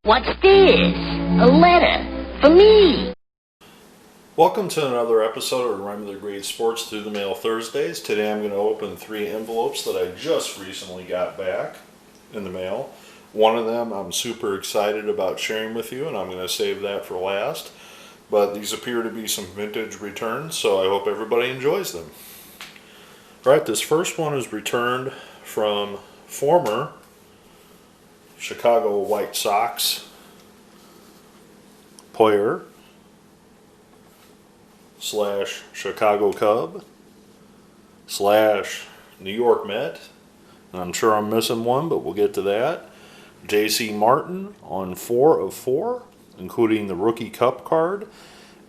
What's this? A letter for me. Welcome to another episode of Remember the Great Sports Through the Mail Thursdays. Today I'm going to open 3 envelopes that I just recently got back in the mail. One of them I'm super excited about sharing with you, and I'm going to save that for last. But these appear to be some vintage returns, so I hope everybody enjoys them. Alright, this first one is returned from former Chicago White Sox player slash Chicago Cub slash New York Met. And I'm sure I'm missing one, but we'll get to that. J.C. Martin on 4 of 4, including the Rookie Cup card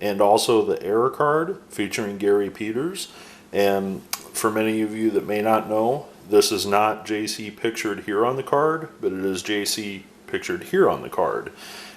and also the Error card featuring Gary Peters. And for many of you that may not know, this is not J.C. pictured here on the card, but it is J.C. pictured here on the card.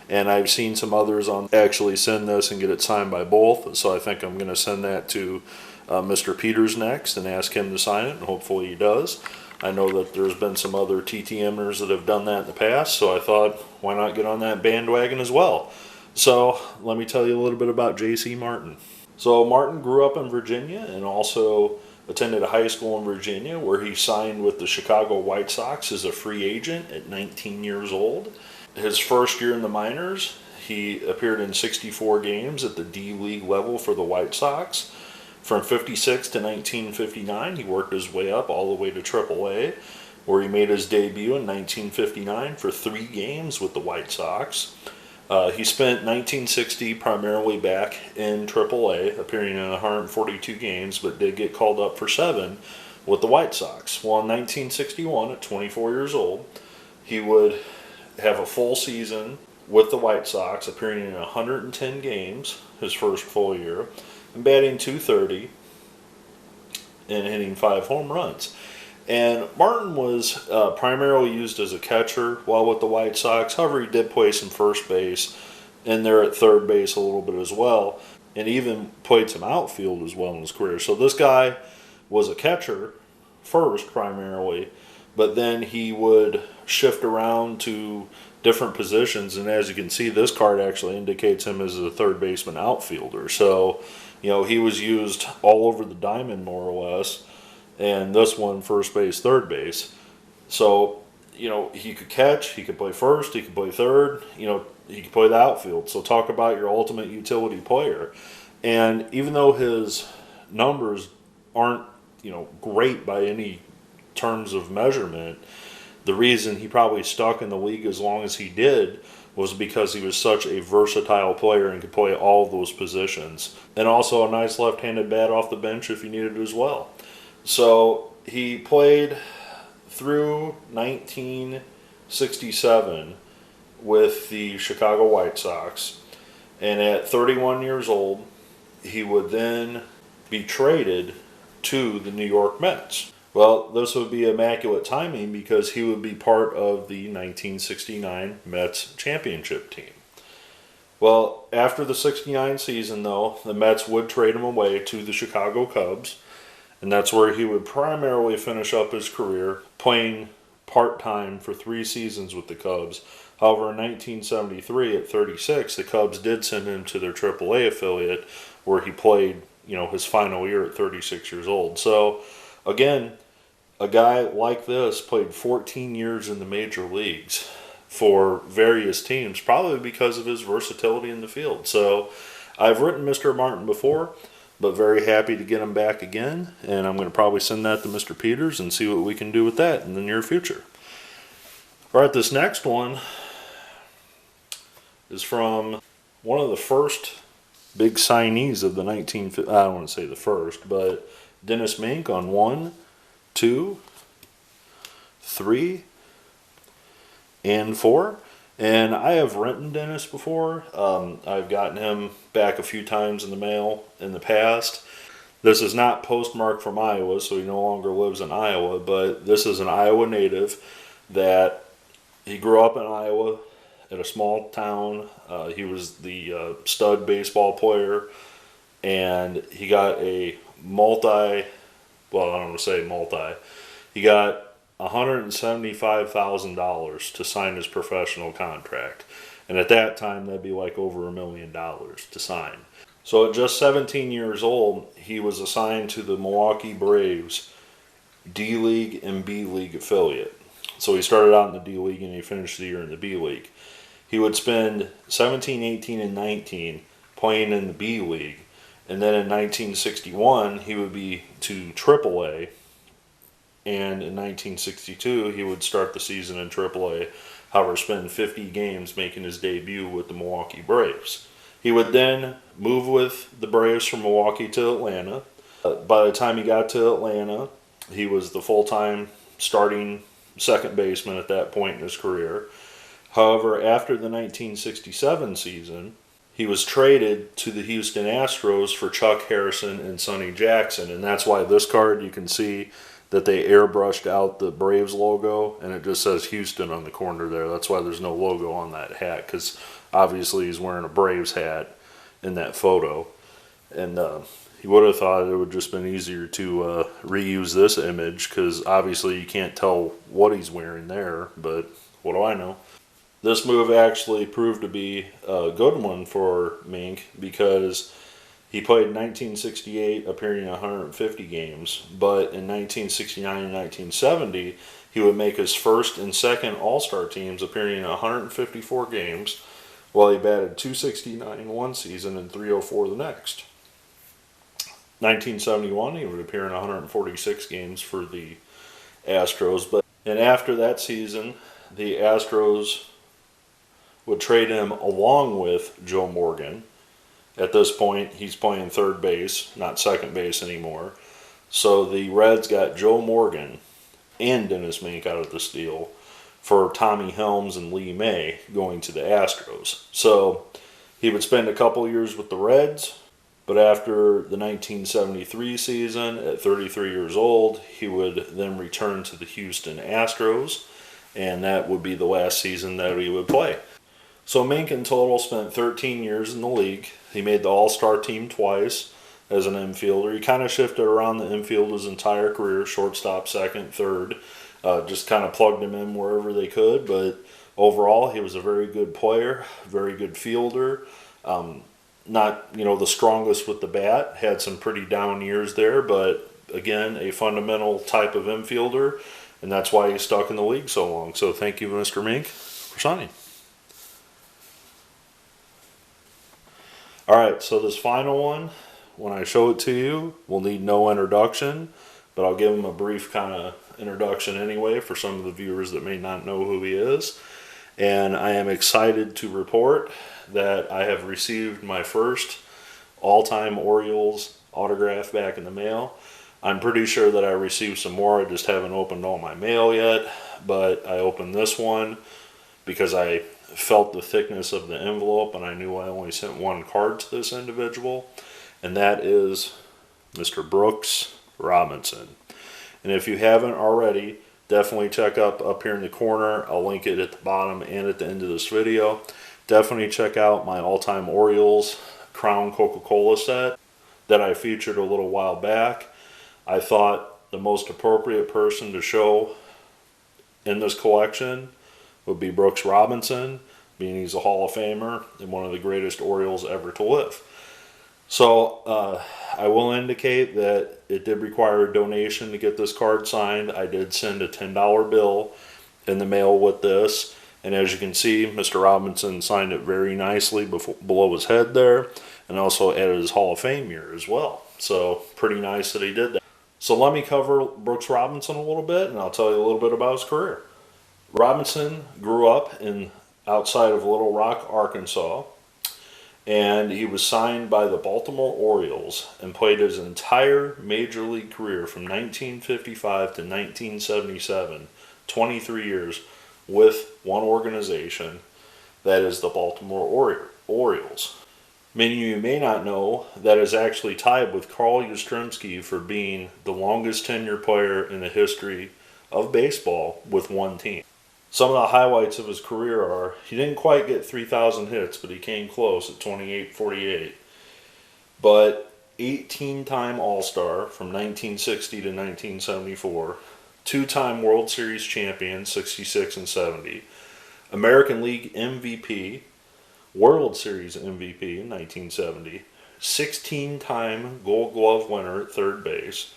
And I've seen some others actually send this and get it signed by both, so I think I'm going to send that to Mr. Peters next and ask him to sign it, and hopefully he does. I know that there's been some other TTMers that have done that in the past, so I thought, why not get on that bandwagon as well? So let me tell you a little bit about J.C. Martin. So Martin grew up in Virginia and also attended a high school in Virginia where he signed with the Chicago White Sox as a free agent at 19 years old. His first year in the minors, he appeared in 64 games at the D-League level for the White Sox. From 56 to 1959, he worked his way up all the way to AAA, where he made his debut in 1959 for 3 games with the White Sox. He spent 1960 primarily back in AAA, appearing in 142 games, but did get called up for 7 with the White Sox. Well, in 1961, at 24 years old, he would have a full season with the White Sox, appearing in 110 games, his first full year, and batting .230 and hitting 5 home runs. And Martin was primarily used as a catcher while with the White Sox. However, he did play some first base and there at third base a little bit as well, and even played some outfield as well in his career. So this guy was a catcher first primarily, but then he would shift around to different positions, and as you can see, this card actually indicates him as a third baseman outfielder. So, you know, he was used all over the diamond more or less, and this one first base, third base. So, you know, he could catch, he could play first, he could play third, you know, he could play the outfield. So talk about your ultimate utility player. And even though his numbers aren't, you know, great by any terms of measurement, the reason he probably stuck in the league as long as he did was because he was such a versatile player and could play all of those positions. And also a nice left-handed bat off the bench if you needed it as well. So he played through 1967 with the Chicago White Sox, and at 31 years old, he would then be traded to the New York Mets. Well, this would be immaculate timing because he would be part of the 1969 Mets championship team. Well, after the 69 season, though, the Mets would trade him away to the Chicago Cubs, and that's where he would primarily finish up his career, playing part-time for 3 seasons with the Cubs. However, in 1973, at 36, the Cubs did send him to their AAA affiliate, where he played, you know, his final year at 36 years old. So, again, a guy like this played 14 years in the major leagues for various teams, probably because of his versatility in the field. So I've written Mr. Martin before, but very happy to get him back again, and I'm going to probably send that to Mr. Peters and see what we can do with that in the near future. All right, this next one is from one of the first big signees of the I don't want to say the first, but Denis Menke on 1, 2, 3, and 4. And I have written Denis before. I've gotten him back a few times in the mail in the past. This is not postmarked from Iowa, so he no longer lives in Iowa, but this is an Iowa native that he grew up in Iowa at a small town. He was the stud baseball player, and he got a he got $175,000 to sign his professional contract. And at that time, that'd be like over $1 million to sign. So at just 17 years old, he was assigned to the Milwaukee Braves D-League and B-League affiliate. So he started out in the D-League and he finished the year in the B-League. He would spend 17, 18, and 19 playing in the B-League. And then in 1961, he would be to AAA. And in 1962, he would start the season in AAA. However, spend 50 games making his debut with the Milwaukee Braves. He would then move with the Braves from Milwaukee to Atlanta. By the time he got to Atlanta, he was the full-time starting second baseman at that point in his career. However, after the 1967 season, he was traded to the Houston Astros for Chuck Harrison and Sonny Jackson. And that's why this card, you can see that they airbrushed out the Braves logo, and it just says Houston on the corner there. That's why there's no logo on that hat, because obviously he's wearing a Braves hat in that photo. And you would have thought it would just been easier to reuse this image, because obviously you can't tell what he's wearing there, but what do I know? This move actually proved to be a good one for Menke, because he played in 1968, appearing in 150 games, but in 1969 and 1970, he would make his first and second All-Star teams, appearing in 154 games, while he batted .269 one season and .304 the next. 1971, he would appear in 146 games for the Astros, and after that season, the Astros would trade him along with Joe Morgan. At this point, he's playing third base, not second base anymore. So the Reds got Joe Morgan and Denis Menke out of this deal for Tommy Helms and Lee May going to the Astros. So he would spend a couple years with the Reds, but after the 1973 season, at 33 years old, he would then return to the Houston Astros, and that would be the last season that he would play. So Menke in total spent 13 years in the league. He made the All-Star team twice as an infielder. He kind of shifted around the infield his entire career, shortstop, second, third. Just kind of plugged him in wherever they could. But overall, he was a very good player, very good fielder. Not, the strongest with the bat. Had some pretty down years there, but again, a fundamental type of infielder. And that's why he's stuck in the league so long. So thank you, Mr. Menke, for signing. Alright, so this final one, when I show it to you, will need no introduction, but I'll give him a brief kind of introduction anyway for some of the viewers that may not know who he is. And I am excited to report that I have received my first all-time Orioles autograph back in the mail. I'm pretty sure that I received some more. I just haven't opened all my mail yet, but I opened this one because I felt the thickness of the envelope and I knew I only sent one card to this individual, and that is Mr. Brooks Robinson. And if you haven't already, definitely check up here in the corner. I'll link it at the bottom and at the end of this video. Definitely check out my all-time Orioles Crown Coca-Cola set that I featured a little while back. I thought the most appropriate person to show in this collection would be Brooks Robinson, being he's a Hall of Famer and one of the greatest Orioles ever to live. So I will indicate that it did require a donation to get this card signed. I did send a $10 bill in the mail with this, and as you can see, Mr. Robinson signed it very nicely below his head there, and also added his Hall of Fame year as well. So pretty nice that he did that. So let me cover Brooks Robinson a little bit, and I'll tell you a little bit about his career. Robinson grew up outside of Little Rock, Arkansas, and he was signed by the Baltimore Orioles and played his entire major league career from 1955 to 1977, 23 years with one organization, that is the Baltimore Orioles. Many of you may not know that is actually tied with Carl Yastrzemski for being the longest tenured player in the history of baseball with one team. Some of the highlights of his career are, he didn't quite get 3,000 hits, but he came close at 2848. But 18-time All-Star from 1960 to 1974, two-time World Series champion, 66 and 70, American League MVP World Series MVP in 1970, 16-time Gold Glove winner at third base,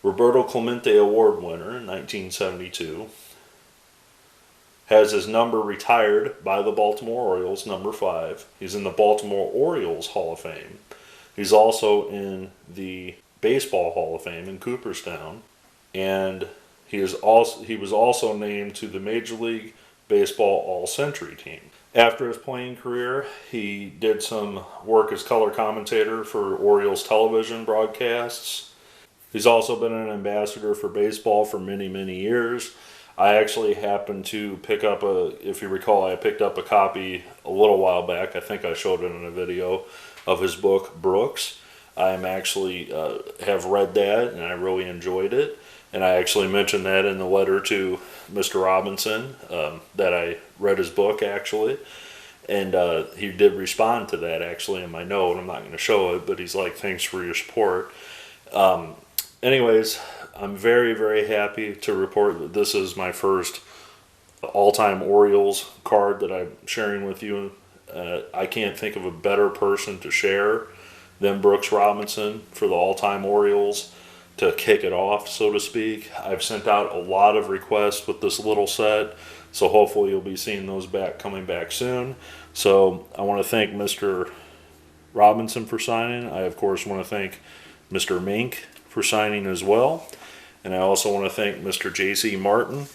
Roberto Clemente Award winner in 1972, has his number retired by the Baltimore Orioles, number 5. He's in the Baltimore Orioles Hall of Fame. He's also in the Baseball Hall of Fame in Cooperstown, and he was also named to the Major League Baseball All-Century team. After his playing career, he did some work as color commentator for Orioles television broadcasts. He's also been an ambassador for baseball for many, many years. I actually happened to pick up if you recall, I picked up a copy a little while back. I think I showed it in a video of his book, Brooks. I have read that, and I really enjoyed it. And I actually mentioned that in the letter to Mr. Robinson, that I read his book, actually. And he did respond to that, actually, in my note. I'm not going to show it, but he's like, thanks for your support. Anyways, I'm very, very happy to report that this is my first all-time Orioles card that I'm sharing with you. I can't think of a better person to share than Brooks Robinson for the all-time Orioles to kick it off, so to speak. I've sent out a lot of requests with this little set, so hopefully you'll be seeing those coming back soon. So I want to thank Mr. Robinson for signing. I, of course, want to thank Mr. Menke for signing as well. And I also want to thank Mr. J.C. Martin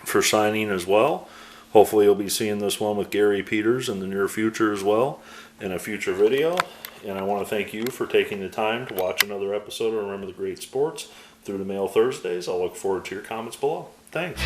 for signing as well. Hopefully you'll be seeing this one with Gary Peters in the near future as well in a future video. And I want to thank you for taking the time to watch another episode of Remember the Great Sports through the Mail Thursdays. I'll look forward to your comments below. Thanks.